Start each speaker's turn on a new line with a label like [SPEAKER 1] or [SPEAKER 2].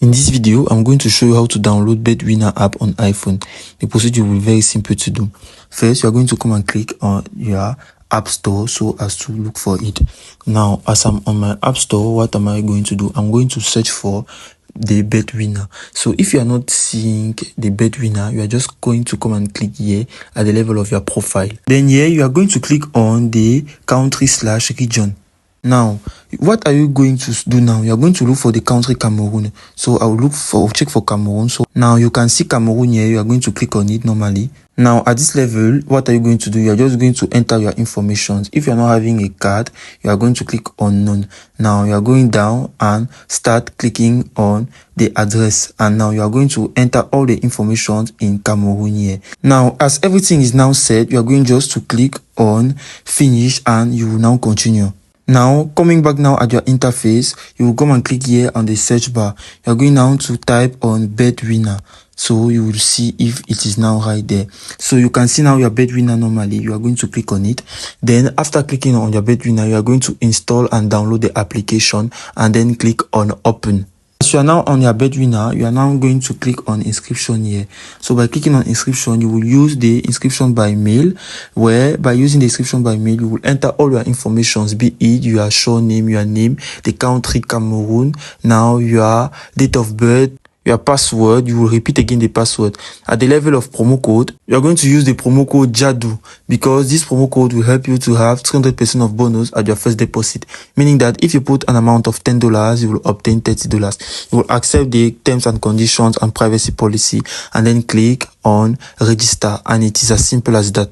[SPEAKER 1] In this video, I'm going to show you how to download Betwinner app on iPhone. The procedure will be very simple to do. First, you are going to come and click on your App Store so as to look for it. Now, as I'm on my App Store, what am I going to do? I'm going to search for the Betwinner. So if you are not seeing the Betwinner, you are just going to come and click here at the level of your profile. Then here, you are going to click on the country/region. Now, what are you going to do now? You are going to look for the country Cameroon. So I will check for Cameroon. So now you can see Cameroon here. You are going to click on it normally. Now at this level, what are you going to do? You are just going to enter your information. If you are not having a card, you are going to click on none. Now you are going down and start clicking on the address. And now you are going to enter all the information in Cameroon here. Now, as everything is now set, you are going just to click on finish and you will now continue. Now, coming back now at your interface, you will come and click here on the search bar. You are going now to type on Betwinner. So you will see if it is now right there. So you can see now your Betwinner normally. You are going to click on it. Then after clicking on your Betwinner, you are going to install and download the application and then click on open. As you are now on your Betwinner, you are now going to click on inscription here. So by clicking on inscription, you will use the inscription by mail, where by using the inscription by mail, you will enter all your informations, be it your surname, your name, the country Cameroon, now your date of birth, your password. You will repeat again the password. At the level of promo code, you are going to use the promo code JADU because this promo code will help you to have 300% of bonus at your first deposit. Meaning that if you put an amount of $10, you will obtain $30. You will accept the terms and conditions and privacy policy and then click on register, and it is as simple as that.